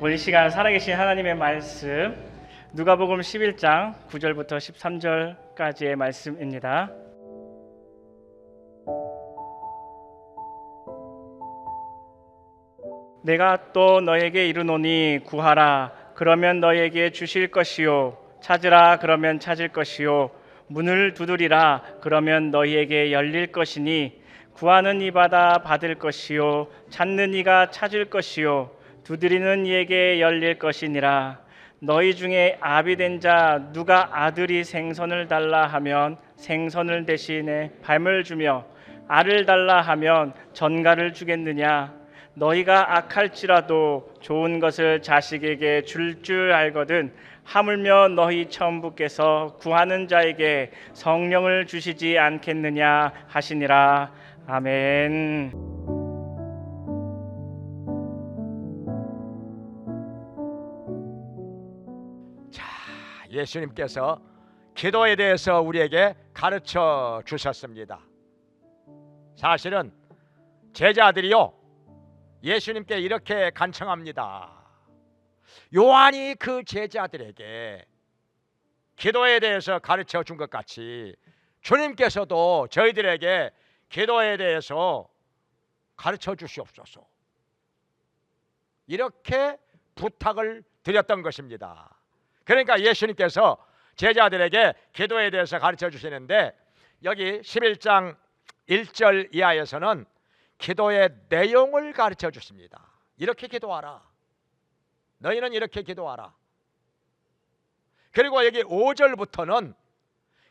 오늘 이 시간 살아계신 하나님의 말씀 누가복음 11장 9절부터 13절까지의 말씀입니다. 내가 또 너에게 이르노니 구하라 그러면 너에게 주실 것이요 찾으라 그러면 찾을 것이요 문을 두드리라 그러면 너희에게 열릴 것이니 구하는 이마다 받을 것이요 찾는 이가 찾을 것이요 두드리는 이에게 열릴 것이니라. 너희 중에 아비 된 자 누가 아들이 생선을 달라 하면 생선을 대신에 뱀을 주며 알을 달라 하면 전갈을 주겠느냐? 너희가 악할지라도 좋은 것을 자식에게 줄 알거든 하물며 너희 천부께서 구하는 자에게 성령을 주시지 않겠느냐 하시니라. 아멘. 예수님께서 기도에 대해서 우리에게 가르쳐 주셨습니다. 사실은 제자들이요 예수님께 이렇게 간청합니다. 요한이 그 제자들에게 기도에 대해서 가르쳐 준 것 같이 주님께서도 저희들에게 기도에 대해서 가르쳐 주시옵소서, 이렇게 부탁을 드렸던 것입니다. 그러니까 예수님께서 제자들에게 기도에 대해서 가르쳐 주시는데, 여기 11장 1절 이하에서는 기도의 내용을 가르쳐 주십니다. 이렇게 기도하라. 너희는 이렇게 기도하라. 그리고 여기 5절부터는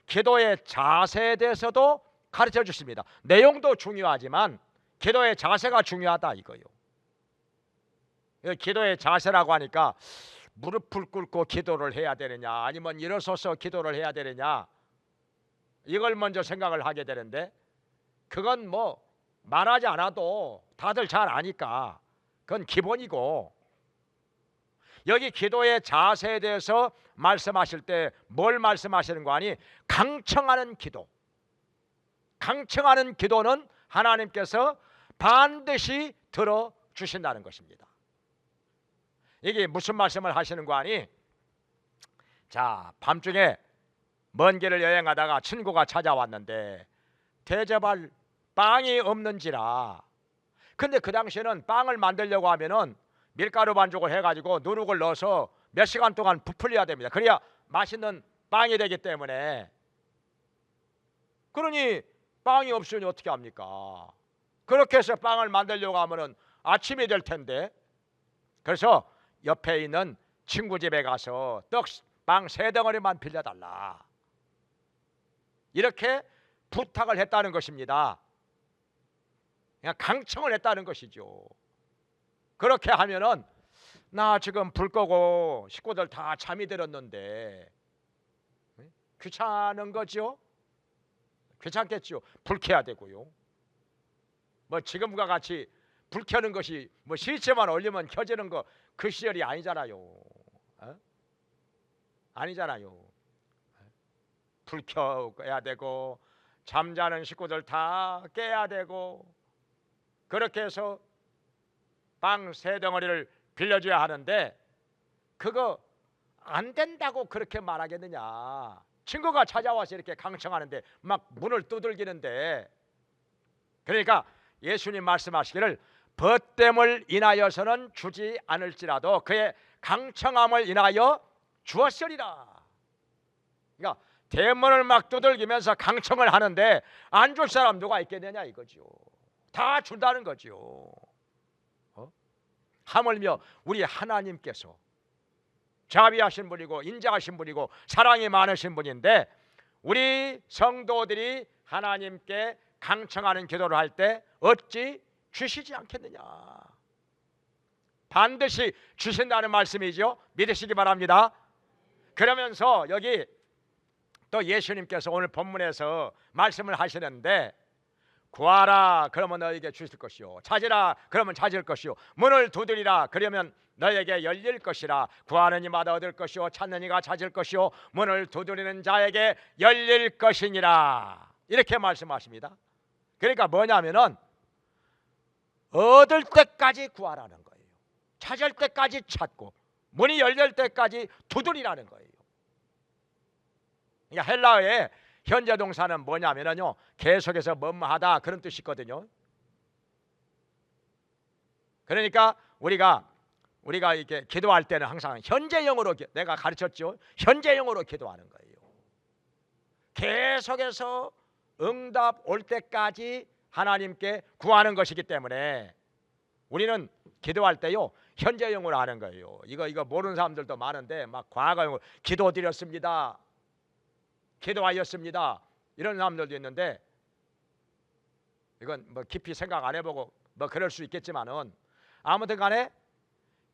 기도의 자세에 대해서도 가르쳐 주십니다. 내용도 중요하지만 기도의 자세가 중요하다 이거요. 기도의 자세라고 하니까 무릎을 꿇고 기도를 해야 되느냐, 아니면 일어서서 기도를 해야 되느냐, 이걸 먼저 생각을 하게 되는데, 그건 뭐 말하지 않아도 다들 잘 아니까 그건 기본이고, 여기 기도의 자세에 대해서 말씀하실 때 뭘 말씀하시는 거 아니? 강청하는 기도. 강청하는 기도는 하나님께서 반드시 들어주신다는 것입니다. 이게 무슨 말씀을 하시는 거 아니? 자, 밤중에 먼 길을 여행하다가 친구가 찾아왔는데 대접할 빵이 없는지라. 근데 그 당시에는 빵을 만들려고 하면은 밀가루 반죽을 해가지고 누룩을 넣어서 몇 시간 동안 부풀려야 됩니다. 그래야 맛있는 빵이 되기 때문에. 그러니 빵이 없으니 어떻게 합니까? 그렇게 해서 빵을 만들려고 하면은 아침이 될 텐데, 그래서 옆에 있는 친구 집에 가서 떡빵 3덩어리만 빌려달라, 이렇게 부탁을 했다는 것입니다. 그냥 강청을 했다는 것이죠. 그렇게 하면은 나 지금 불 끄고 식구들 다 잠이 들었는데 귀찮은 거죠? 귀찮겠죠. 불 켜야 되고요. 뭐 지금과 같이 불 켜는 것이 뭐 스위치만 올리면 켜지는 거 그 시절이 아니잖아요. 아니잖아요. 불 켜야 되고 잠자는 식구들 다 깨야 되고, 그렇게 해서 빵 3덩어리를 빌려줘야 하는데 그거 안 된다고 그렇게 말하겠느냐. 친구가 찾아와서 이렇게 강청하는데 막 문을 두들기는데, 그러니까 예수님 말씀하시기를 벗됨을 인하여서는 주지 않을지라도 그의 강청함을 인하여 주었으리라. 그러니까 대문을 막 두들기면서 강청을 하는데 안 줄 사람 누가 있겠느냐 이거죠. 다 준다는 거죠. 하물며 우리 하나님께서 자비하신 분이고 인자하신 분이고 사랑이 많으신 분인데, 우리 성도들이 하나님께 강청하는 기도를 할 때 어찌 주시지 않겠느냐. 반드시 주신다는 말씀이죠. 믿으시기 바랍니다. 그러면서 여기 또 예수님께서 오늘 본문에서 말씀을 하시는데, 구하라 그러면 너에게 주실 것이요, 찾으라 그러면 찾을 것이요, 문을 두드리라 그러면 너에게 열릴 것이라. 구하는 이마다 얻을 것이요 찾는 이가 찾을 것이요 문을 두드리는 자에게 열릴 것이니라. 이렇게 말씀하십니다. 그러니까 뭐냐면은 얻을 때까지 구하라는 거예요. 찾을 때까지 찾고 문이 열릴 때까지 두드리라는 거예요. 그러니까 헬라어의 현재 동사는 뭐냐면요, 계속해서 뭐뭐하다 그런 뜻이거든요. 그러니까 우리가 이렇게 기도할 때는 항상 현재형으로, 내가 가르쳤죠, 현재형으로 기도하는 거예요. 계속해서 응답 올 때까지 하나님께 구하는 것이기 때문에 우리는 기도할 때요 현재형으로 하는 거예요. 이거 모르는 사람들도 많은데 막 과거형으로 기도드렸습니다, 기도하였습니다 이런 사람들도 있는데, 이건 뭐 깊이 생각 안 해보고 뭐 그럴 수 있겠지만은 아무튼 간에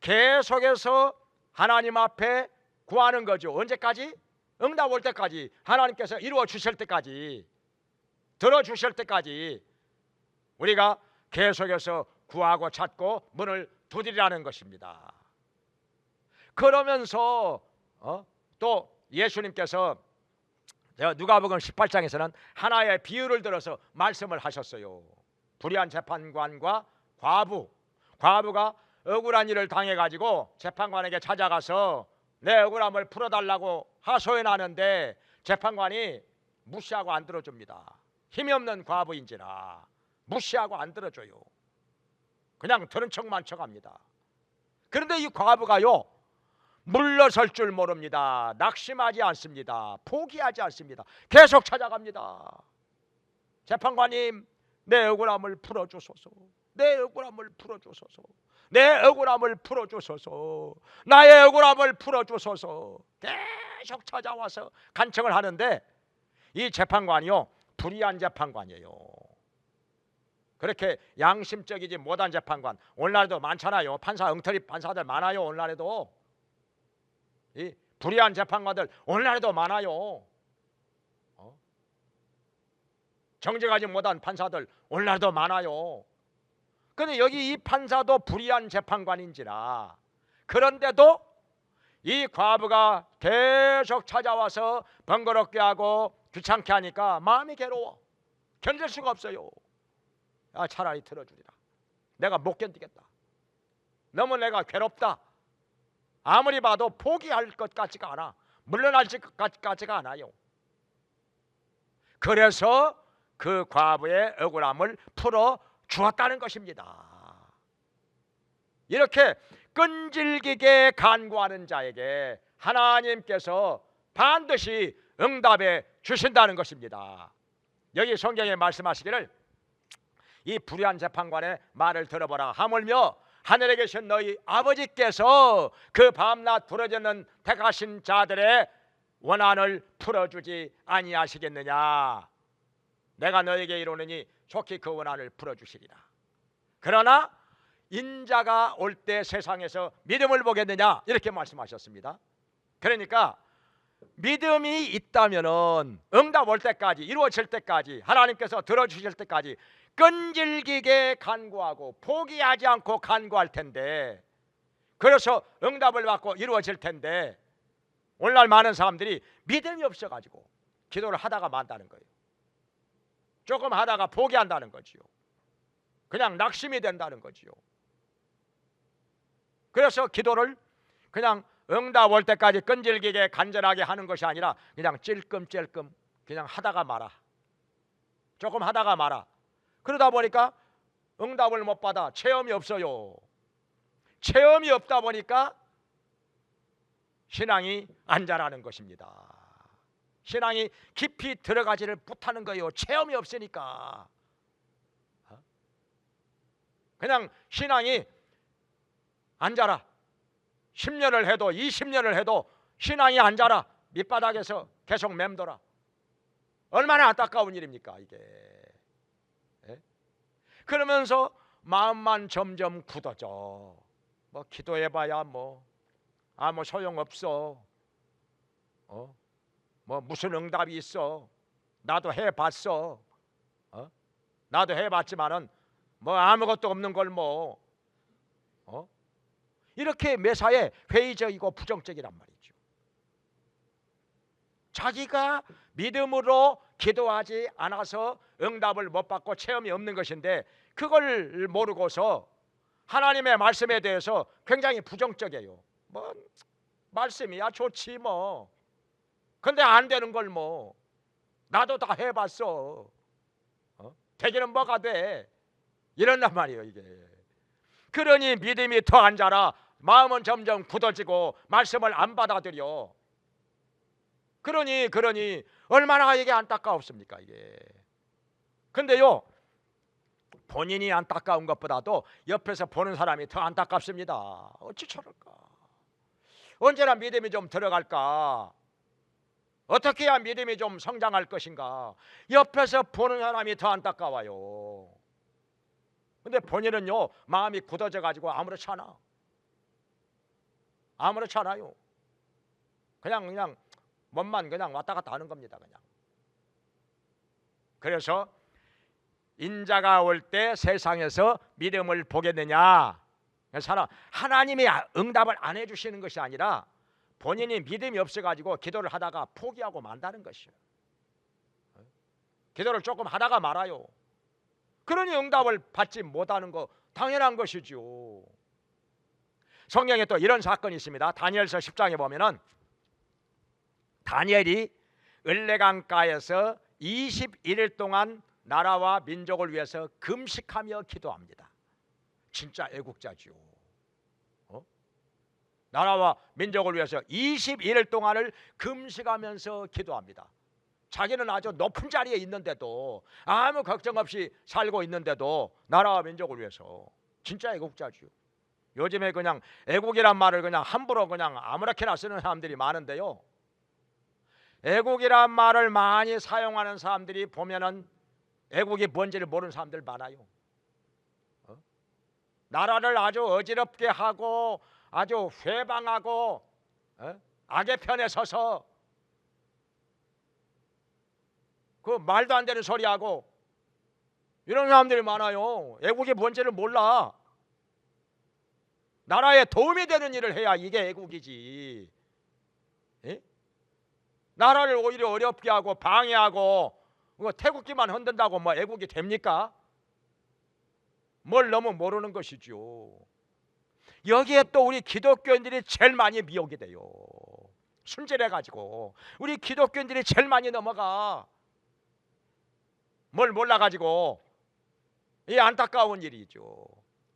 계속해서 하나님 앞에 구하는 거죠. 언제까지? 응답 올 때까지, 하나님께서 이루어 주실 때까지, 들어 주실 때까지 우리가 계속해서 구하고 찾고 문을 두드리라는 것입니다. 그러면서 또 예수님께서 누가복음 18장에서는 하나의 비유를 들어서 말씀을 하셨어요. 불의한 재판관과 과부가 억울한 일을 당해가지고 재판관에게 찾아가서 내 억울함을 풀어달라고 하소연하는데 재판관이 무시하고 안 들어줍니다. 힘이 없는 과부인지라 무시하고 안 들어줘요. 그냥 들은 척만 척합니다. 그런데 이 과부가요 물러설 줄 모릅니다. 낙심하지 않습니다. 포기하지 않습니다. 계속 찾아갑니다. 재판관님, 내 억울함을 풀어주소서, 내 억울함을 풀어주소서, 내 억울함을 풀어주소서, 나의 억울함을 풀어주소서. 계속 찾아와서 간청을 하는데 이 재판관이요 불의한 재판관이에요. 그렇게 양심적이지 못한 재판관 오늘날에도 많잖아요. 판사 엉터리 판사들 많아요. 오늘날에도 이 불의한 재판관들 오늘날에도 많아요. 정직하지 못한 판사들 오늘날에도 많아요. 근데 여기 이 판사도 불의한 재판관인지라, 그런데도 이 과부가 계속 찾아와서 번거롭게 하고 귀찮게 하니까 마음이 괴로워. 견딜 수가 없어요. 차라리 들어주리라. 내가 못 견디겠다. 너무 내가 괴롭다. 아무리 봐도 포기할 것 같지가 않아. 물러날 것 같지가 않아요. 그래서 그 과부의 억울함을 풀어 주었다는 것입니다. 이렇게 끈질기게 간구하는 자에게 하나님께서 반드시 응답해 주신다는 것입니다. 여기 성경에 말씀하시기를 이 불의한 재판관의 말을 들어보라. 하물며 하늘에 계신 너희 아버지께서 그 밤낮 부러지는 택하신 자들의 원한을 풀어주지 아니하시겠느냐. 내가 너에게 이르노니 좋게 그 원한을 풀어주시리라. 그러나 인자가 올 때 세상에서 믿음을 보겠느냐 이렇게 말씀하셨습니다. 그러니까 믿음이 있다면은 응답 올 때까지, 이루어질 때까지, 하나님께서 들어주실 때까지 끈질기게 간구하고 포기하지 않고 간구할 텐데, 그래서 응답을 받고 이루어질 텐데, 오늘날 많은 사람들이 믿음이 없어가지고 기도를 하다가 만다는 거예요. 조금 하다가 포기한다는 거지요. 그냥 낙심이 된다는 거지요. 그래서 기도를 그냥 응답 올 때까지 끈질기게 간절하게 하는 것이 아니라 그냥 찔끔찔끔 그냥 하다가 말아. 조금 하다가 말아. 그러다 보니까 응답을 못 받아. 체험이 없어요. 체험이 없다 보니까 신앙이 안 자라는 것입니다. 신앙이 깊이 들어가지를 못하는 거예요. 체험이 없으니까. 그냥 신앙이 안 자라. 10년을 해도 20년을 해도 신앙이 안 자라. 밑바닥에서 계속 맴돌아. 얼마나 안타까운 일입니까 이게. 그러면서 마음만 점점 굳어져. 뭐 기도해봐야 뭐 소용없어. 뭐 무슨 응답이 있어. 나도 해봤어. 나도 해봤지만은 뭐 아무것도 없는 걸 뭐. 이렇게 매사에 회의적이고 부정적이란 말이죠. 자기가 믿음으로 기도하지 않아서 응답을 못 받고 체험이 없는 것인데, 그걸 모르고서 하나님의 말씀에 대해서 굉장히 부정적이에요. 뭐 말씀이야 좋지 뭐. 근데 안 되는 걸 뭐 나도 다 해봤어. 되기는 뭐가 돼? 이런단 말이에요 이게. 그러니 믿음이 더 안 자라 마음은 점점 굳어지고 말씀을 안 받아들여. 그러니 얼마나 이게 안타까웠습니까 이게. 근데요 본인이 안타까운 것보다도 옆에서 보는 사람이 더 안타깝습니다. 어찌 저럴까? 언제나 믿음이 좀 들어갈까? 어떻게 해야 믿음이 좀 성장할 것인가? 옆에서 보는 사람이 더 안타까워요. 근데 본인은요 마음이 굳어져 가지고 아무렇지 않아. 아무렇지 않아요. 그냥 몸만 그냥 왔다 갔다 하는 겁니다. 그냥. 그래서 인자가 올 때 세상에서 믿음을 보겠느냐? 사람 하나님이 응답을 안 해주시는 것이 아니라 본인이 믿음이 없어가지고 기도를 하다가 포기하고 만다는 것이에요. 기도를 조금 하다가 말아요. 그러니 응답을 받지 못하는 거 당연한 것이죠. 성경에 또 이런 사건이 있습니다. 다니엘서 10장에 보면은 다니엘이 을레강가에서 21일 동안 나라와 민족을 위해서 금식하며 기도합니다. 진짜 애국자죠. 나라와 민족을 위해서 21일 동안을 금식하면서 기도합니다. 자기는 아주 높은 자리에 있는데도 아무 걱정 없이 살고 있는데도 나라와 민족을 위해서 진짜 애국자죠. 요즘에 그냥 애국이란 말을 그냥 함부로 그냥 아무렇게나 쓰는 사람들이 많은데요. 애국이란 말을 많이 사용하는 사람들이 보면은 애국이 뭔지를 모르는 사람들 많아요. 나라를 아주 어지럽게 하고 아주 회방하고 악의 편에 서서 그 말도 안 되는 소리하고 이런 사람들이 많아요. 애국이 뭔지를 몰라. 나라에 도움이 되는 일을 해야 이게 애국이지. 에? 나라를 오히려 어렵게 하고 방해하고 태극기만 흔든다고 뭐 애국이 됩니까? 뭘 너무 모르는 것이죠. 여기에 또 우리 기독교인들이 제일 많이 미혹이 돼요. 순진해가지고 우리 기독교인들이 제일 많이 넘어가. 뭘 몰라가지고 이 안타까운 일이죠.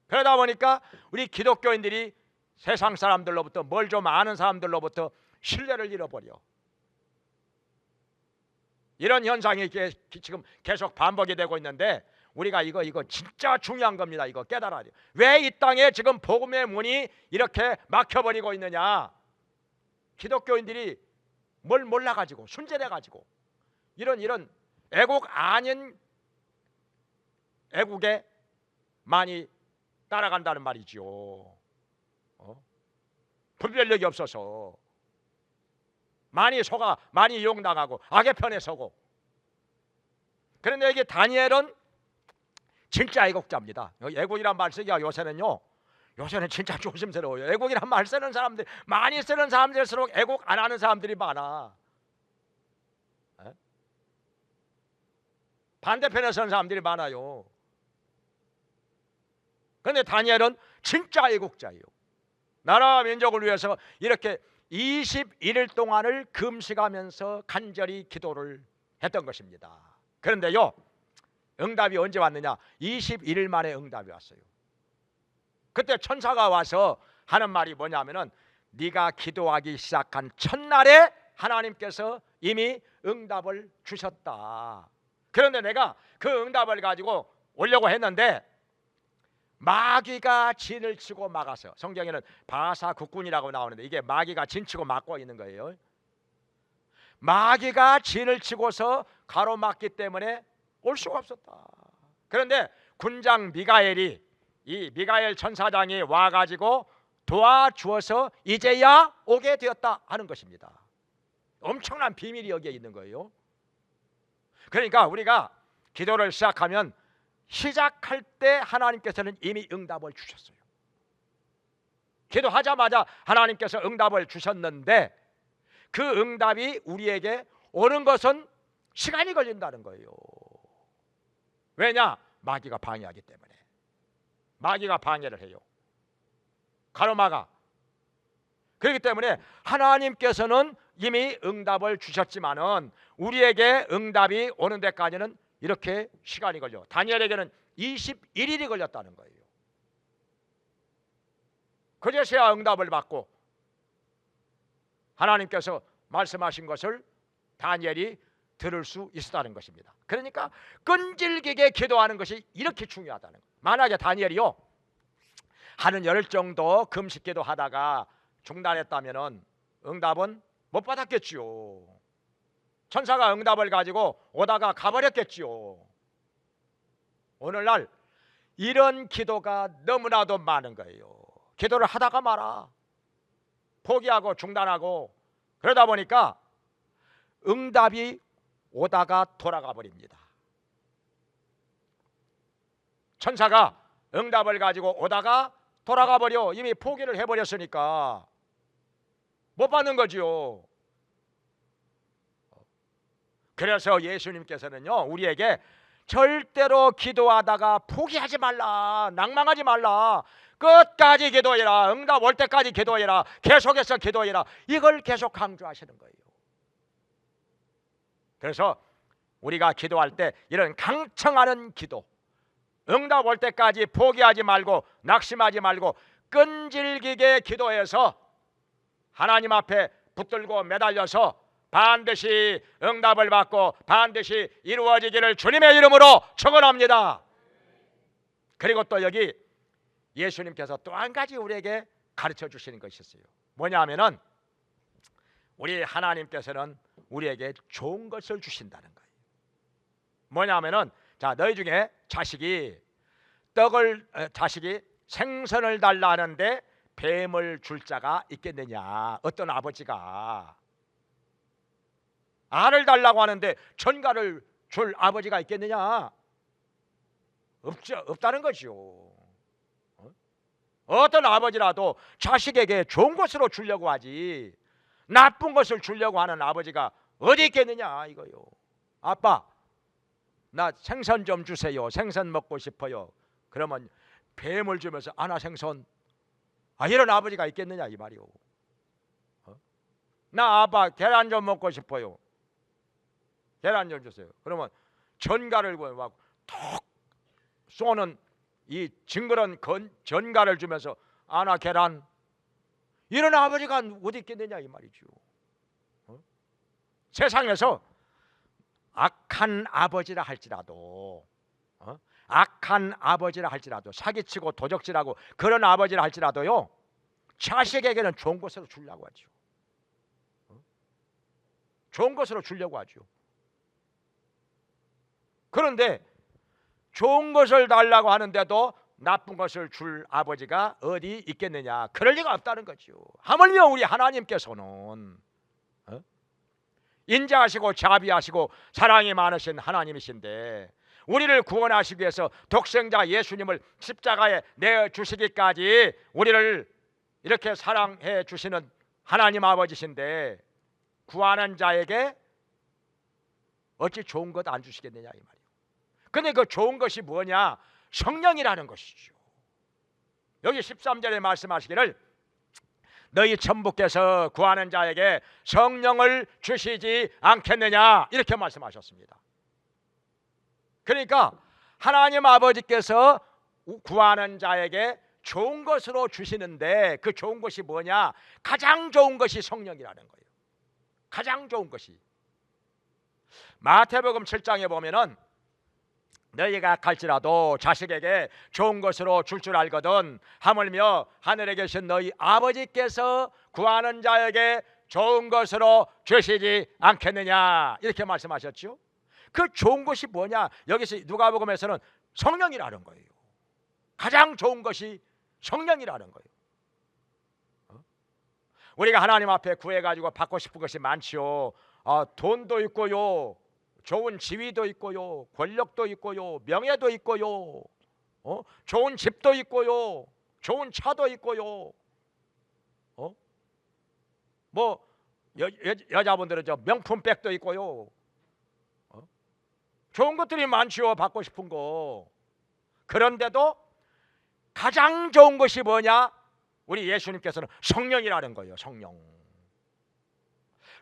그러다 보니까 우리 기독교인들이 세상 사람들로부터 뭘 좀 아는 사람들로부터 신뢰를 잃어버려. 이런 현상이 지금 계속 반복이 되고 있는데 우리가 이거 진짜 중요한 겁니다. 이거 깨달아야 돼요. 왜 이 땅에 지금 복음의 문이 이렇게 막혀버리고 있느냐? 기독교인들이 뭘 몰라가지고 순진해가지고 이런 애국 아닌 애국에 많이 따라간다는 말이죠. 분별력이 없어서 많이 속아 많이 이용당하고 악의 편에 서고. 그런데 이게 다니엘은 진짜 애국자입니다. 애국이란 말 쓰기가 요새는 진짜 조심스러워요. 애국이란 말 쓰는 사람들 많이 쓰는 사람들일수록 애국 안 하는 사람들이 많아. 반대편에 서는 사람들이 많아요. 그런데 다니엘은 진짜 애국자예요. 나라와 민족을 위해서 이렇게 21일 동안을 금식하면서 간절히 기도를 했던 것입니다. 그런데요 응답이 언제 왔느냐? 21일 만에 응답이 왔어요. 그때 천사가 와서 하는 말이 뭐냐면은 네가 기도하기 시작한 첫날에 하나님께서 이미 응답을 주셨다. 그런데 내가 그 응답을 가지고 오려고 했는데 마귀가 진을 치고 막아서, 성경에는 바사 국군이라고 나오는데 이게 마귀가 진치고 막고 있는 거예요. 마귀가 진을 치고서 가로막기 때문에 올 수가 없었다. 그런데 군장 미가엘이, 이 미가엘 천사장이 와가지고 도와주어서 이제야 오게 되었다 하는 것입니다. 엄청난 비밀이 여기에 있는 거예요. 그러니까 우리가 기도를 시작하면 시작할 때 하나님께서는 이미 응답을 주셨어요. 기도하자마자 하나님께서 응답을 주셨는데 그 응답이 우리에게 오는 것은 시간이 걸린다는 거예요. 왜냐? 마귀가 방해하기 때문에. 마귀가 방해를 해요. 가로막아. 그렇기 때문에 하나님께서는 이미 응답을 주셨지만은 우리에게 응답이 오는 데까지는 이렇게 시간이 걸려. 다니엘에게는 21일이 걸렸다는 거예요. 그제서야 응답을 받고 하나님께서 말씀하신 것을 다니엘이 들을 수 있었다는 것입니다. 그러니까 끈질기게 기도하는 것이 이렇게 중요하다는 거예요. 만약에 다니엘이요 하는 열 정도 금식 기도하다가 중단했다면은 응답은 못 받았겠지요. 천사가 응답을 가지고 오다가 가버렸겠지요. 오늘날 이런 기도가 너무나도 많은 거예요. 기도를 하다가 말아 포기하고 중단하고 그러다 보니까 응답이 오다가 돌아가 버립니다. 천사가 응답을 가지고 오다가 돌아가 버려. 이미 포기를 해버렸으니까 못 받는 거지요. 그래서 예수님께서는요 우리에게 절대로 기도하다가 포기하지 말라, 낭망하지 말라, 끝까지 기도해라, 응답 올 때까지 기도해라, 계속해서 기도해라, 이걸 계속 강조하시는 거예요. 그래서 우리가 기도할 때 이런 강청하는 기도, 응답 올 때까지 포기하지 말고 낙심하지 말고 끈질기게 기도해서 하나님 앞에 붙들고 매달려서 반드시 응답을 받고 반드시 이루어지기를 주님의 이름으로 축원합니다. 그리고 또 여기 예수님께서 또 한 가지 우리에게 가르쳐 주시는 것이 있어요. 뭐냐 하면은 우리 하나님께서는 우리에게 좋은 것을 주신다는 거예요. 뭐냐 하면은 자, 너희 중에 자식이 생선을 달라 하는데 뱀을 줄 자가 있겠느냐? 어떤 아버지가 알을 달라고 하는데 전갈을 줄 아버지가 있겠느냐? 없다는 거죠. 어떤 아버지라도 자식에게 좋은 것으로 주려고 하지 나쁜 것을 주려고 하는 아버지가 어디 있겠느냐 이거요. 아빠, 나 생선 좀 주세요. 생선 먹고 싶어요. 그러면 뱀을 주면서 아나 생선, 이런 아버지가 있겠느냐 이 말이요. 나 아빠 계란 좀 먹고 싶어요. 계란 좀 주세요. 그러면 전갈을 막 톡 쏘는 이 징그런 전갈을 주면서 아나 계란, 이런 아버지가 어디 있겠느냐 이 말이죠. 세상에서 악한 아버지라 할지라도 사기치고 도적질하고 그런 아버지라 할지라도요 자식에게는 좋은 것으로 주려고 하죠. 좋은 것으로 주려고 하죠. 그런데 좋은 것을 달라고 하는데도 나쁜 것을 줄 아버지가 어디 있겠느냐? 그럴 리가 없다는 거죠. 하물며 우리 하나님께서는 인자하시고 자비하시고 사랑이 많으신 하나님이신데 우리를 구원하시기 위해서 독생자 예수님을 십자가에 내주시기까지 우리를 이렇게 사랑해 주시는 하나님 아버지신데 구하는 자에게 어찌 좋은 것 안 주시겠느냐 이 말이에요. 근데 그 좋은 것이 뭐냐? 성령이라는 것이죠. 여기 13절에 말씀하시기를 너희 천부께서 구하는 자에게 성령을 주시지 않겠느냐 이렇게 말씀하셨습니다. 그러니까 하나님 아버지께서 구하는 자에게 좋은 것으로 주시는데 그 좋은 것이 뭐냐? 가장 좋은 것이 성령이라는 거예요. 가장 좋은 것이. 마태복음 7장에 보면은 너희가 갈지라도 자식에게 좋은 것으로 줄 알거든 하물며 하늘에 계신 너희 아버지께서 구하는 자에게 좋은 것으로 주시지 않겠느냐 이렇게 말씀하셨죠. 그 좋은 것이 뭐냐? 여기서 누가복음에서는 성령이라는 거예요. 가장 좋은 것이 성령이라는 거예요. 우리가 하나님 앞에 구해가지고 받고 싶은 것이 많지요. 돈도 있고요, 좋은 지위도 있고요, 권력도 있고요, 명예도 있고요, 좋은 집도 있고요, 좋은 차도 있고요, 뭐 여자분들은 저 명품백도 있고요, 좋은 것들이 많지요. 받고 싶은 거. 그런데도 가장 좋은 것이 뭐냐? 우리 예수님께서는 성령이라는 거예요. 성령.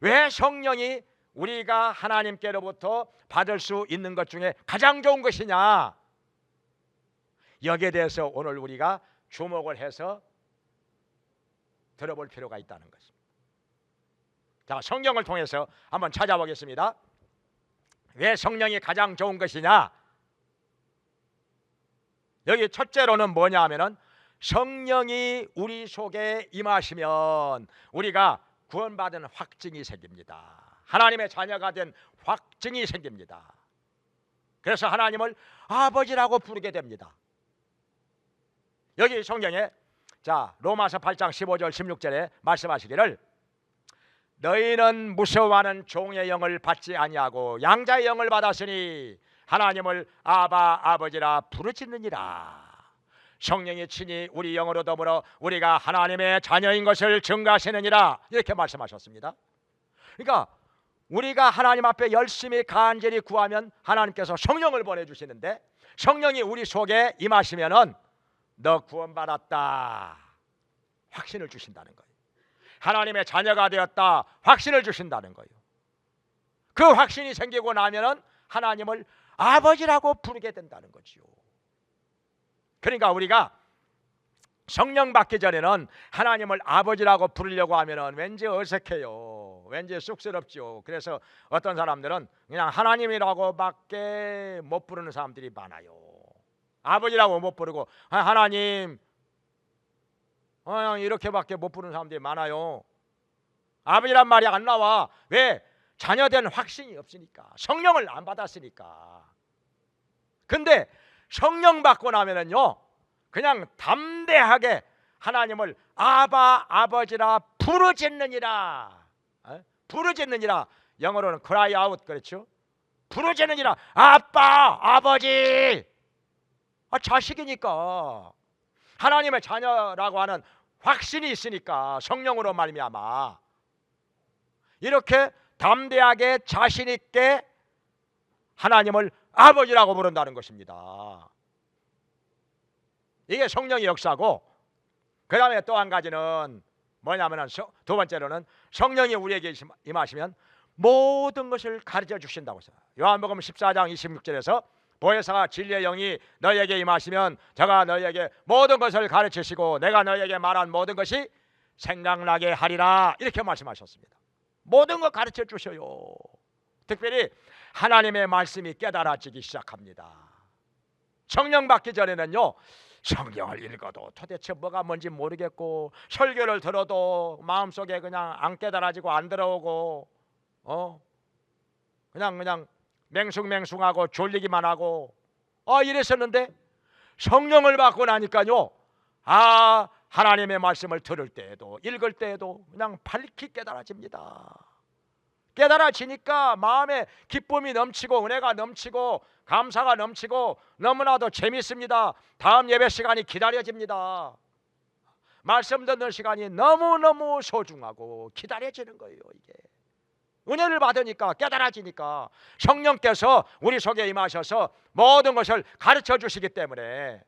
왜 성령이 우리가 하나님께로부터 받을 수 있는 것 중에 가장 좋은 것이냐? 여기에 대해서 오늘 우리가 주목을 해서 들어볼 필요가 있다는 것입니다. 자, 성경을 통해서 한번 찾아보겠습니다. 왜 성령이 가장 좋은 것이냐? 여기 첫째로는 뭐냐 하면은 성령이 우리 속에 임하시면 우리가 구원받은 확증이 생깁니다. 하나님의 자녀가 된 확증이 생깁니다. 그래서 하나님을 아버지라고 부르게 됩니다. 여기 성경에 자 로마서 8장 15절 16절에 말씀하시기를 너희는 무서워하는 종의 영을 받지 아니하고 양자의 영을 받았으니 하나님을 아바 아버지라 부르짖느니라. 성령이 친히 우리 영으로 더불어 우리가 하나님의 자녀인 것을 증거하시느니라. 이렇게 말씀하셨습니다. 그러니까 우리가 하나님 앞에 열심히 간절히 구하면 하나님께서 성령을 보내주시는데 성령이 우리 속에 임하시면은 너 구원받았다 확신을 주신다는 거예요. 하나님의 자녀가 되었다 확신을 주신다는 거예요. 그 확신이 생기고 나면은 하나님을 아버지라고 부르게 된다는 거지요. 그러니까 우리가 성령 받기 전에는 하나님을 아버지라고 부르려고 하면은 왠지 어색해요. 왠지 쑥스럽죠. 그래서 어떤 사람들은 그냥 하나님이라고밖에 못 부르는 사람들이 많아요. 아버지라고 못 부르고 하나님 이렇게밖에 못 부르는 사람들이 많아요. 아버지란 말이 안 나와. 왜? 자녀된 확신이 없으니까. 성령을 안 받았으니까. 근데 성령 받고 나면은요 그냥 담대하게 하나님을 아바 아버지라 부르짖느니라. 부르짖느니라. 영어로는 cry out 그렇죠? 부르짖느니라. 아빠 아버지. 자식이니까 하나님의 자녀라고 하는 확신이 있으니까 성령으로 말미암아 이렇게 담대하게 자신 있게 하나님을 아버지라고 부른다는 것입니다. 이게 성령의 역사고 그 다음에 또 한 가지는 뭐냐면 두 번째로는 성령이 우리에게 임하시면 모든 것을 가르쳐 주신다고 했어요. 요한복음 14장 26절에서 보혜사가 진리의 영이 너희에게 임하시면 저가 너희에게 모든 것을 가르치시고 내가 너희에게 말한 모든 것이 생각나게 하리라 이렇게 말씀하셨습니다. 모든 것 가르쳐 주셔요. 특별히 하나님의 말씀이 깨달아지기 시작합니다. 성령 받기 전에는요 성경을 읽어도 도대체 뭐가 뭔지 모르겠고 설교를 들어도 마음속에 그냥 안 깨달아지고 안 들어오고 그냥 맹숭맹숭하고 졸리기만 하고 이랬었는데 성령을 받고 나니까요 하나님의 말씀을 들을 때에도 읽을 때에도 그냥 밝히 깨달아집니다. 깨달아지니까 마음에 기쁨이 넘치고 은혜가 넘치고 감사가 넘치고 너무나도 재밌습니다. 다음 예배 시간이 기다려집니다. 말씀 듣는 시간이 너무너무 소중하고 기다려지는 거예요. 이게 은혜를 받으니까 깨달아지니까 성령께서 우리 속에 임하셔서 모든 것을 가르쳐 주시기 때문에.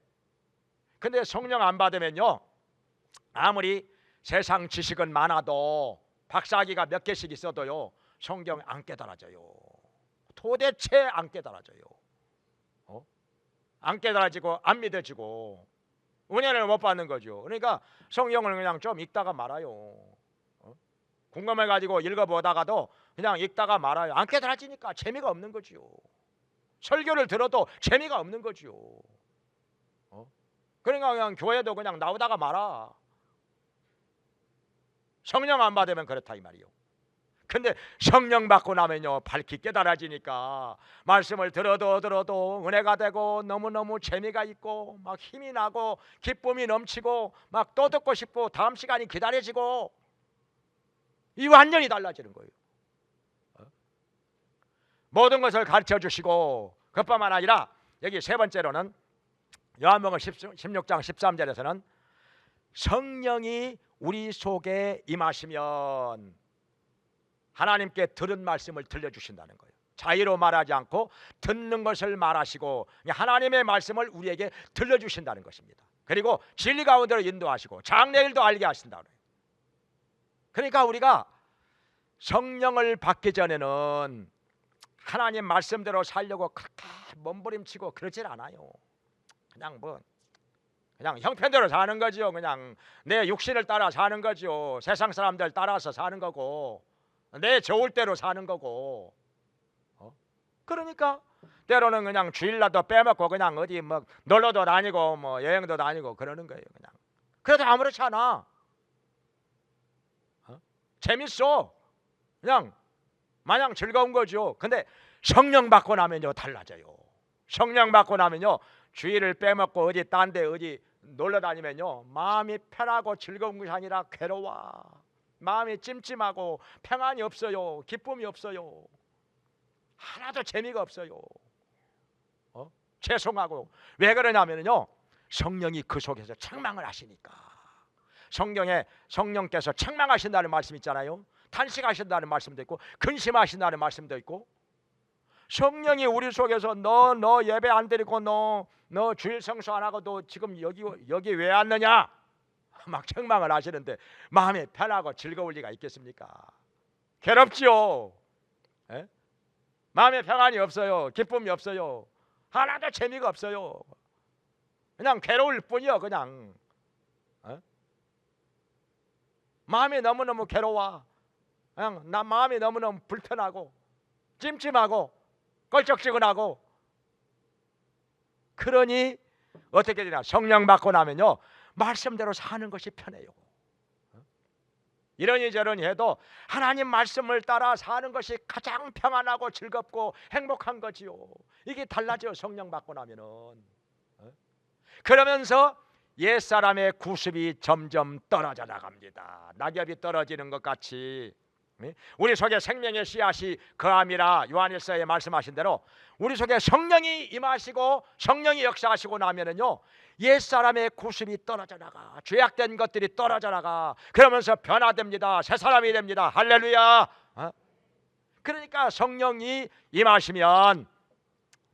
근데 성령 안 받으면요 아무리 세상 지식은 많아도 박사학위가 몇 개씩 있어도요 성경 안 깨달아져요. 도대체 안 깨달아져요. 안 깨달아지고 안 믿어지고 은혜를 못 받는 거죠. 그러니까 성경을 그냥 좀 읽다가 말아요. 궁금해가지고 읽어보다가도 그냥 읽다가 말아요. 안 깨달아지니까 재미가 없는 거죠. 설교를 들어도 재미가 없는 거죠. 그러니까 그냥 교회도 그냥 나오다가 말아. 성령 안 받으면 그렇다 이 말이요. 근데 성령 받고 나면요 밝히 깨달아지니까 말씀을 들어도 은혜가 되고 너무너무 재미가 있고 막 힘이 나고 기쁨이 넘치고 막 또 듣고 싶고 다음 시간이 기다려지고 이 완전히 달라지는 거예요. 모든 것을 가르쳐 주시고 그뿐만 아니라 여기 세 번째로는 요한복음 16장 13절에서는 성령이 우리 속에 임하시면 하나님께 들은 말씀을 들려주신다는 거예요. 자의로 말하지 않고 듣는 것을 말하시고 하나님의 말씀을 우리에게 들려주신다는 것입니다. 그리고 진리 가운데로 인도하시고 장래일도 알게 하신다 그래요. 그러니까 우리가 성령을 받기 전에는 하나님 말씀대로 살려고 그렇게 몸부림치고 그러질 않아요. 그냥 형편대로 사는 거지요. 그냥 내 육신을 따라 사는 거지요. 세상 사람들 따라서 사는 거고 내 좋을 대로 사는 거고. 그러니까 때로는 그냥 주일날도 빼먹고 그냥 어디 뭐 놀러도 다니고 뭐 여행도 다니고 그러는 거예요. 그냥 그래도 아무렇지 않아. 재밌어. 그냥 마냥 즐거운 거죠. 근데 성령 받고 나면요 달라져요. 성령 받고 나면요 주일을 빼먹고 어디 딴 데 어디 놀러 다니면요 마음이 편하고 즐거운 것이 아니라 괴로워. 마음이 찜찜하고 평안이 없어요. 기쁨이 없어요. 하나도 재미가 없어요. 죄송하고 왜 그러냐면요 성령이 그 속에서 책망을 하시니까. 성령께서 책망하신다는 말씀 있잖아요. 탄식하신다는 말씀도 있고 근심하신다는 말씀도 있고. 성령이 우리 속에서 너 예배 안 드리고 너 주일 성수 안 하고 너 지금 여기 왜 왔느냐 막 책망을 하시는데 마음이 편하고 즐거울 리가 있겠습니까? 괴롭지요. 에? 마음에 평안이 없어요. 기쁨이 없어요. 하나도 재미가 없어요. 그냥 괴로울 뿐이요. 그냥 마음이 너무너무 괴로워. 그냥 나 마음이 너무너무 불편하고 찜찜하고 껄쩍지근하고. 그러니 어떻게 되냐 성령 받고 나면요 말씀대로 사는 것이 편해요. 이러니 저러니 해도 하나님 말씀을 따라 사는 것이 가장 평안하고 즐겁고 행복한 거지요. 이게 달라져요 성령 받고 나면은. 그러면서 옛사람의 구습이 점점 떨어져 나갑니다. 낙엽이 떨어지는 것 같이 우리 속에 생명의 씨앗이 거함이라 요한일서에 말씀하신 대로 우리 속에 성령이 임하시고 성령이 역사하시고 나면은요 옛사람의 구습이 떨어져 나가, 죄악된 것들이 떨어져 나가. 그러면서 변화됩니다. 새 사람이 됩니다. 할렐루야. 그러니까 성령이 임하시면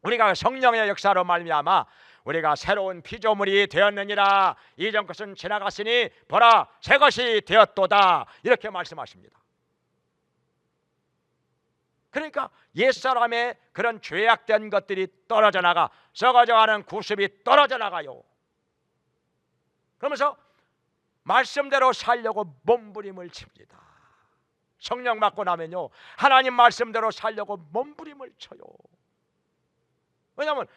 우리가 성령의 역사로 말미암아 우리가 새로운 피조물이 되었느니라. 이전 것은 지나갔으니 보라 새 것이 되었도다. 이렇게 말씀하십니다. 그러니까 옛사람의 그런 죄악된 것들이 떨어져 나가 썩어져가는 구습이 떨어져 나가요. 그러면서 말씀대로 살려고 몸부림을 칩니다. 성령 받고 나면요 하나님 말씀대로 살려고 몸부림을 쳐요. 왜냐하면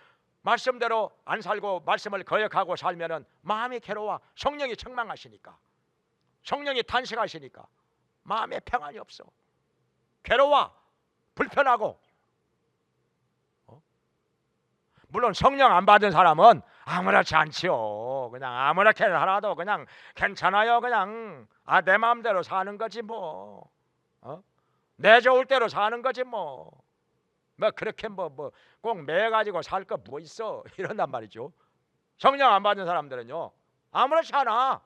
말씀대로 안 살고 말씀을 거역하고 살면은 마음이 괴로워. 성령이 책망하시니까, 성령이 탄식하시니까 마음에 평안이 없어. 괴로워, 불편하고. 물론 성령 안 받은 사람은 아무렇지 않지요. 그냥 아무렇게 살아도 그냥 괜찮아요. 그냥 내 마음대로 사는 거지 뭐. 내 좋을 대로 사는 거지 뭐. 그렇게 꼭 매 가지고 살 거 뭐 있어 이런단 말이죠. 성령 안 받은 사람들은요 아무렇지 않아.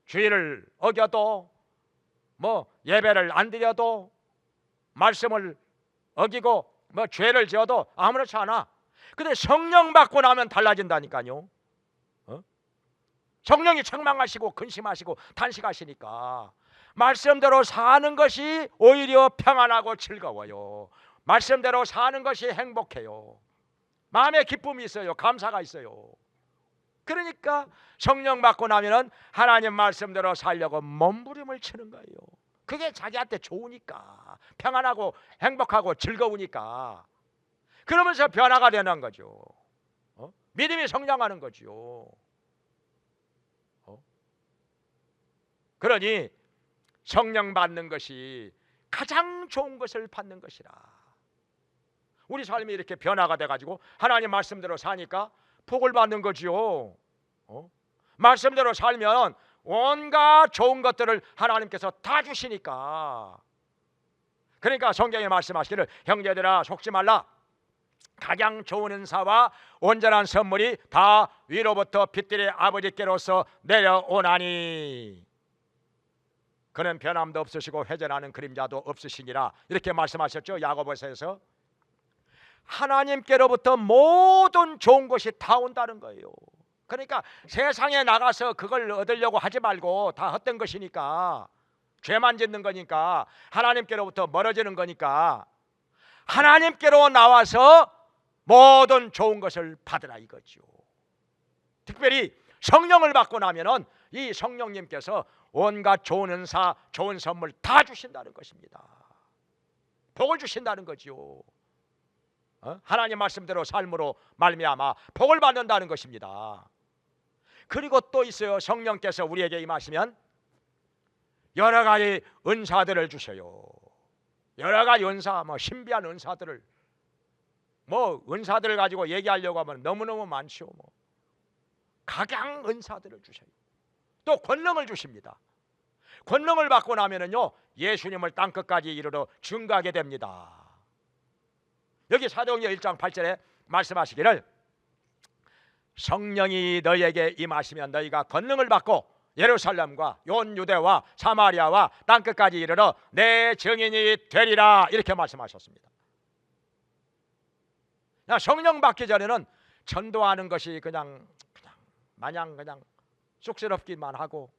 주의를 어겨도 예배를 안 드려도 말씀을 어기고 죄를 지어도 아무렇지 않아. 근데 성령 받고 나면 달라진다니까요. 성령이 책망하시고 근심하시고 탄식하시니까 말씀대로 사는 것이 오히려 평안하고 즐거워요. 말씀대로 사는 것이 행복해요. 마음에 기쁨이 있어요. 감사가 있어요. 그러니까 성령 받고 나면은 하나님 말씀대로 살려고 몸부림을 치는 거예요. 그게 자기한테 좋으니까, 평안하고 행복하고 즐거우니까. 그러면서 변화가 되는 거죠. 믿음이 성장하는 거죠. 그러니 성령 받는 것이 가장 좋은 것을 받는 것이라. 우리 삶이 이렇게 변화가 돼가지고 하나님 말씀대로 사니까 복을 받는 거지요. 말씀대로 살면 온갖 좋은 것들을 하나님께서 다 주시니까. 그러니까 성경에 말씀하시기를 형제들아 속지 말라. 가장 좋은 은사와 온전한 선물이 다 위로부터 빛들의 아버지께로서 내려오나니 그는 변함도 없으시고 회전하는 그림자도 없으시니라. 이렇게 말씀하셨죠. 야고보서에서. 하나님께로부터 모든 좋은 것이 다 온다는 거예요. 그러니까 세상에 나가서 그걸 얻으려고 하지 말고, 다 헛된 것이니까, 죄만 짓는 거니까, 하나님께로부터 멀어지는 거니까 하나님께로 나와서 모든 좋은 것을 받으라 이거죠. 특별히 성령을 받고 나면은 이 성령님께서 온갖 좋은 은사, 좋은 선물 다 주신다는 것입니다. 복을 주신다는 거지요. 하나님 말씀대로 삶으로 말미암아 복을 받는다는 것입니다. 그리고 또 있어요. 성령께서 우리에게 임하시면 여러 가지 은사들을 주셔요. 여러 가지 은사, 신비한 은사들을, 은사들을 가지고 얘기하려고 하면 너무너무 많죠. 각양 은사들을 주셔요. 또 권능을 주십니다. 권능을 받고 나면은요, 예수님을 땅끝까지 이르러 증거하게 됩니다. 여기 사도행전 1장 8절에 말씀하시기를, 성령이 너희에게 임하시면 너희가 권능을 받고 예루살렘과 온 유대와 사마리아와 땅끝까지 이르러 내 증인이 되리라, 이렇게 말씀하셨습니다. 성령 받기 전에는 전도하는 것이 그냥 마냥 그냥 쑥스럽기만 하고,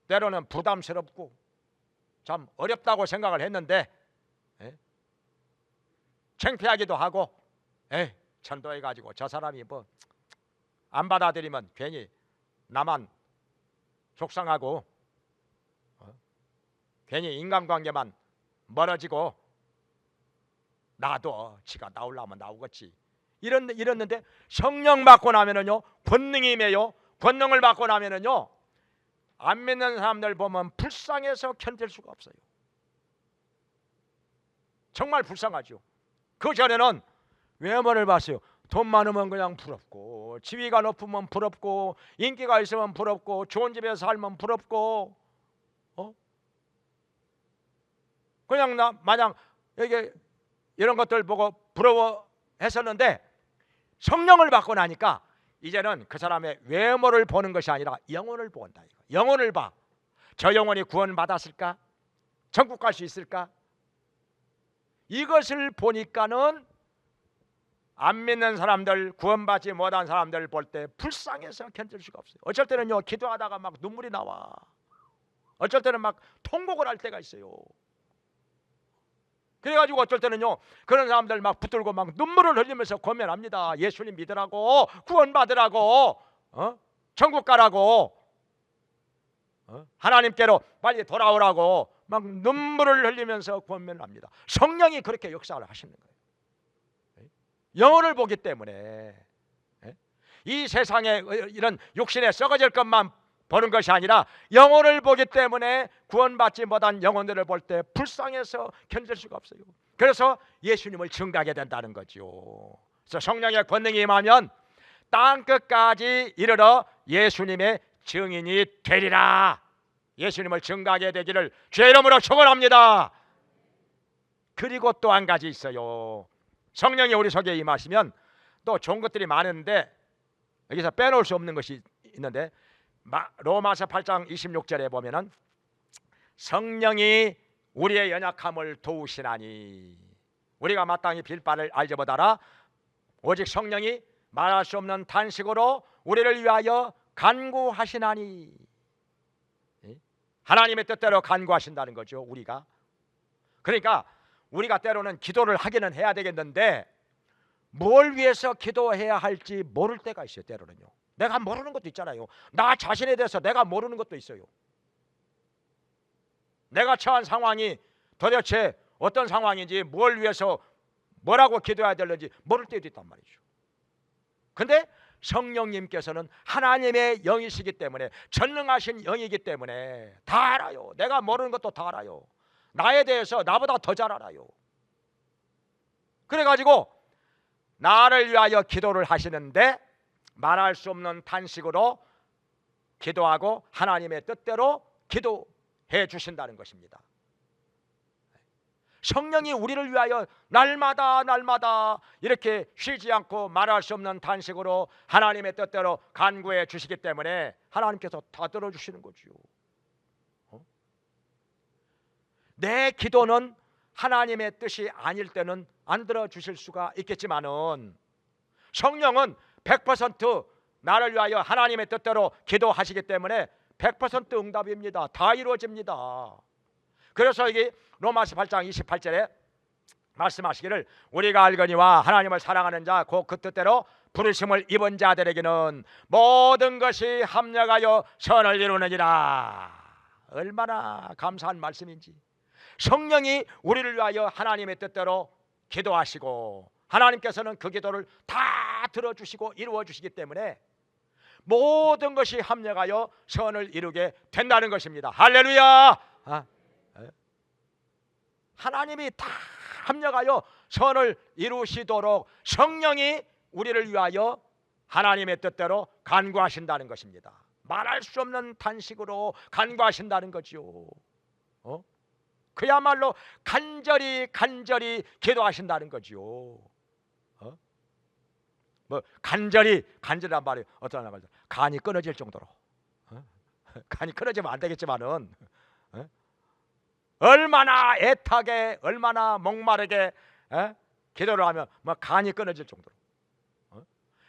때로는 부담스럽고 참 어렵다고 생각을 했는데, 창피하기도 하고, 전도해가지고 저 사람이 안 받아들이면 괜히 나만 속상하고, 괜히 인간관계만 멀어지고, 나도 지가 나오려면 나오겠지 이랬는데, 성령 받고 나면은요, 권능이 임해요. 권능을 받고 나면은요, 안 믿는 사람들 보면 불쌍해서 견딜 수가 없어요. 정말 불쌍하죠. 그 전에는 외모를 봤어요. 돈 많으면 그냥 부럽고, 지위가 높으면 부럽고, 인기가 있으면 부럽고, 좋은 집에 살면 부럽고, 그냥 마냥 이게 이런 것들 보고 부러워했었는데, 성령을 받고 나니까 이제는 그 사람의 외모를 보는 것이 아니라 영혼을 본다. 영혼을 봐. 저 영혼이 구원받았을까? 천국 갈 수 있을까? 이것을 보니까는 안 믿는 사람들, 구원받지 못한 사람들 볼 때 불쌍해서 견딜 수가 없어요. 어쩔 때는요, 기도하다가 막 눈물이 나와. 어쩔 때는 막 통곡을 할 때가 있어요. 그래가지고 어쩔 때는요, 그런 사람들 막 붙들고 막 눈물을 흘리면서 고면합니다. 예수님 믿으라고, 구원받으라고, 천국 가라고, 하나님께로 빨리 돌아오라고 막 눈물을 흘리면서 고면합니다. 성령이 그렇게 역사를 하시는 거예요. 영혼을 보기 때문에, 이 세상에 이런 육신에 썩어질 것만 보는 것이 아니라 영혼을 보기 때문에 구원받지 못한 영혼들을 볼 때 불쌍해서 견딜 수가 없어요. 그래서 예수님을 증거하게 된다는 거죠. 그래서 성령의 권능이 임하면 땅끝까지 이르러 예수님의 증인이 되리라. 예수님을 증거하게 되기를 주의 이름으로 축원합니다. 그리고 또 한 가지 있어요. 성령이 우리 속에 임하시면 또 좋은 것들이 많은데, 여기서 빼놓을 수 없는 것이 있는데, 로마서 8장 26절에 보면은 성령이 우리의 연약함을 도우시나니 우리가 마땅히 빌 바를 알지 못하라. 오직 성령이 말할 수 없는 탄식으로 우리를 위하여 간구하시나니. 하나님의 뜻대로 간구하신다는 거죠, 우리가. 그러니까 우리가 때로는 기도를 하기는 해야 되겠는데, 뭘 위해서 기도해야 할지 모를 때가 있어요. 때로는요, 내가 모르는 것도 있잖아요. 나 자신에 대해서 내가 모르는 것도 있어요. 내가 처한 상황이 도대체 어떤 상황인지, 뭘 위해서 뭐라고 기도해야 되는지 모를 때도 있단 말이죠. 근데 성령님께서는 하나님의 영이시기 때문에, 전능하신 영이기 때문에 다 알아요. 내가 모르는 것도 다 알아요. 나에 대해서 나보다 더 잘 알아요. 그래가지고 나를 위하여 기도를 하시는데, 말할 수 없는 탄식으로 기도하고 하나님의 뜻대로 기도해 주신다는 것입니다. 성령이 우리를 위하여 날마다 이렇게 쉬지 않고 말할 수 없는 탄식으로 하나님의 뜻대로 간구해 주시기 때문에 하나님께서 다 들어주시는 거죠. 내 기도는 하나님의 뜻이 아닐 때는 안 들어주실 수가 있겠지만은 성령은 100% 나를 위하여 하나님의 뜻대로 기도하시기 때문에 100% 응답입니다. 다 이루어집니다. 그래서 여기 로마서 8장 28절에 말씀하시기를 우리가 알거니와 하나님을 사랑하는 자 곧 그 뜻대로 부르심을 입은 자들에게는 모든 것이 합력하여 선을 이루느니라. 얼마나 감사한 말씀인지. 성령이 우리를 위하여 하나님의 뜻대로 기도하시고 하나님께서는 그 기도를 다 들어주시고 이루어주시기 때문에 모든 것이 합력하여 선을 이루게 된다는 것입니다. 할렐루야. 하나님이 다 합력하여 선을 이루시도록 성령이 우리를 위하여 하나님의 뜻대로 간구하신다는 것입니다. 말할 수 없는 탄식으로 간구하신다는 거지요. 그야말로 간절히 기도하신다는 거지요. 뭐 간절이란 말이 어떤 말이죠? 간이 끊어질 정도로. 간이 끊어지면 안 되겠지만은 얼마나 애타게 얼마나 목마르게 기도를 하면 뭐 간이 끊어질 정도로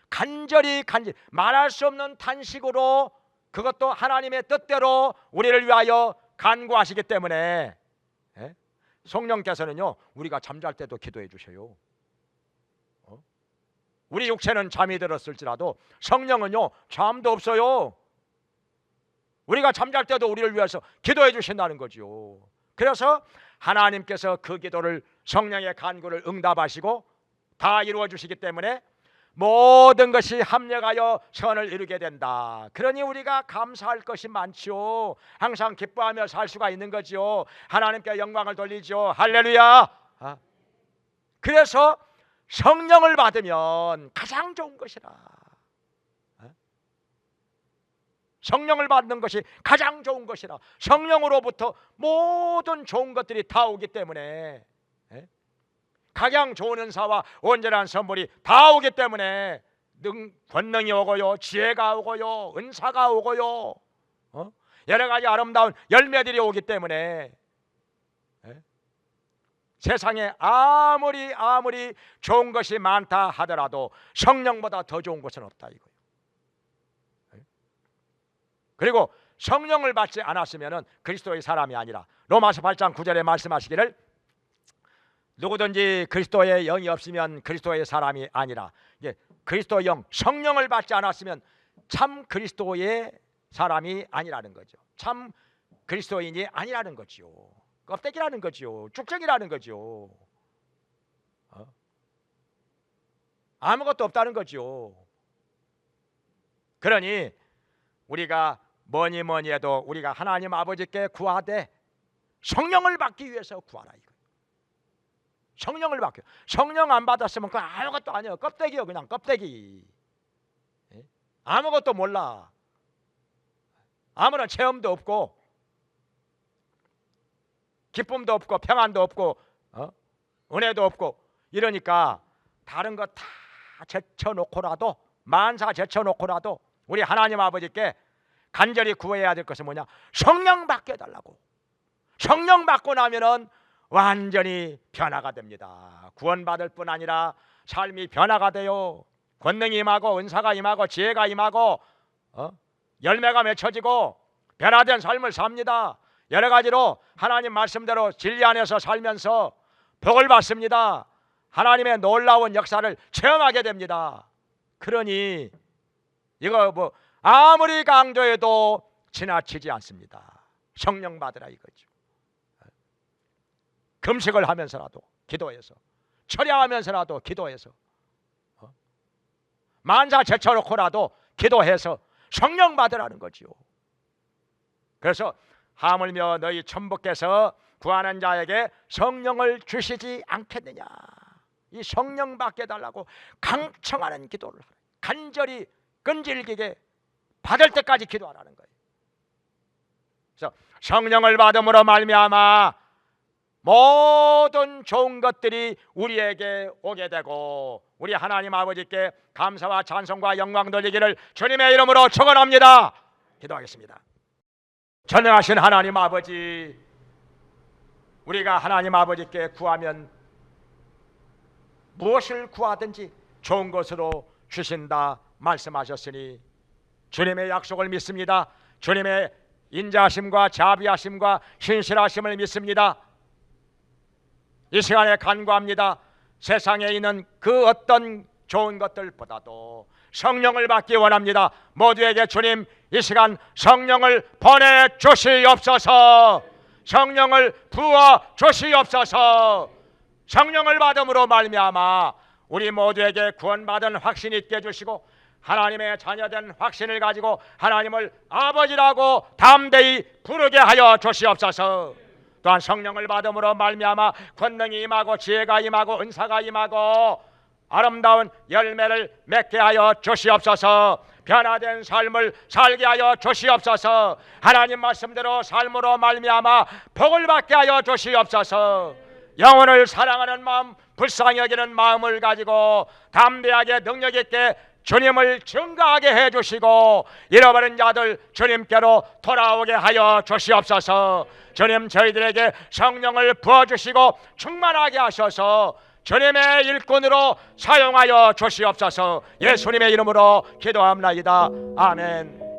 간절히 말할 수 없는 탄식으로 그것도 하나님의 뜻대로 우리를 위하여 간구하시기 때문에 성령께서는요 우리가 잠잘 때도 기도해 주셔요. 우리 육체는 잠이 들었을지라도 성령은요 잠도 없어요. 우리가 잠잘 때도 우리를 위해서 기도해 주신다는 거죠. 그래서 하나님께서 그 기도를 성령의 간구를 응답하시고 다 이루어 주시기 때문에 모든 것이 합력하여 선을 이루게 된다. 그러니 우리가 감사할 것이 많지요. 항상 기뻐하며 살 수가 있는 거지요. 하나님께 영광을 돌리죠. 할렐루야. 그래서 성령을 받으면 가장 좋은 것이라. 성령을 받는 것이 가장 좋은 것이라. 성령으로부터 모든 좋은 것들이 다 오기 때문에 각양 좋은 은사와 온전한 선물이 다 오기 때문에 권능이 오고요, 지혜가 오고요, 은사가 오고요, 여러 가지 아름다운 열매들이 오기 때문에 세상에 아무리 좋은 것이 많다 하더라도 성령보다 더 좋은 것은 없다 이거예요. 그리고 성령을 받지 않았으면 그리스도의 사람이 아니라 로마서 8장 9절에 말씀하시기를 누구든지 그리스도의 영이 없으면 그리스도의 사람이 아니라, 그리스도의 영, 성령을 받지 않았으면 참 그리스도의 사람이 아니라는 거죠. 참 그리스도인이 아니라는 거지요. 껍데기라는 거지요. 쭉정이라는 거지요. 아무것도 없다는 거지요. 그러니 우리가 뭐니 해도 우리가 하나님 아버지께 구하되 성령을 받기 위해서 구하라 이거. 성령을 받게. 성령 안 받았으면 그건 아무것도 아니에요. 껍데기요. 그냥 껍데기. 아무것도 몰라. 아무런 체험도 없고 기쁨도 없고 평안도 없고 은혜도 없고 이러니까 다른 거 다 제쳐놓고라도 만사 제쳐놓고라도 우리 하나님 아버지께 간절히 구해야 될 것은 뭐냐? 성령 받게 해달라고. 성령 받고 나면은 완전히 변화가 됩니다. 구원받을 뿐 아니라 삶이 변화가 돼요. 권능이 임하고 은사가 임하고 지혜가 임하고 열매가 맺혀지고 변화된 삶을 삽니다. 여러 가지로 하나님 말씀대로 진리 안에서 살면서 복을 받습니다. 하나님의 놀라운 역사를 체험하게 됩니다. 그러니 이거 뭐 아무리 강조해도 지나치지 않습니다. 성령 받으라 이거죠. 금식을 하면서라도 기도해서, 철야하면서라도 기도해서, 만사 제쳐놓고라도 기도해서 성령 받으라는 거지요. 그래서 하물며 너희 천부께서 구하는 자에게 성령을 주시지 않겠느냐. 이 성령 받게 해달라고 강청하는 기도를 하라. 간절히 끈질기게 받을 때까지 기도하라는 거예요. 그래서 성령을 받음으로 말미암아 모든 좋은 것들이 우리에게 오게 되고 우리 하나님 아버지께 감사와 찬송과 영광 돌리기를 주님의 이름으로 축원합니다. 기도하겠습니다. 전능하신 하나님 아버지, 우리가 하나님 아버지께 구하면 무엇을 구하든지 좋은 것으로 주신다 말씀하셨으니 주님의 약속을 믿습니다. 주님의 인자하심과 자비하심과 신실하심을 믿습니다. 이 시간에 간구합니다. 세상에 있는 그 어떤 좋은 것들보다도 성령을 받기 원합니다. 모두에게 주님 이 시간 성령을 보내주시옵소서. 성령을 부어주시옵소서. 성령을 받음으로 말미암아 우리 모두에게 구원받은 확신 있게 해주시고 하나님의 자녀된 확신을 가지고 하나님을 아버지라고 담대히 부르게 하여 주시옵소서. 또한 성령을 받음으로 말미암아 권능이 임하고 지혜가 임하고 은사가 임하고 아름다운 열매를 맺게 하여 주시옵소서. 변화된 삶을 살게 하여 주시옵소서. 하나님 말씀대로 삶으로 말미암아 복을 받게 하여 주시옵소서. 영혼을 사랑하는 마음, 불쌍히 여기는 마음을 가지고 담대하게 능력 있게 주님을 증거하게 해주시고 잃어버린 자들 주님께로 돌아오게 하여 주시옵소서. 주님 저희들에게 성령을 부어주시고 충만하게 하셔서 주님의 일꾼으로 사용하여 주시옵소서. 예수님의 이름으로 기도합나이다. 아멘.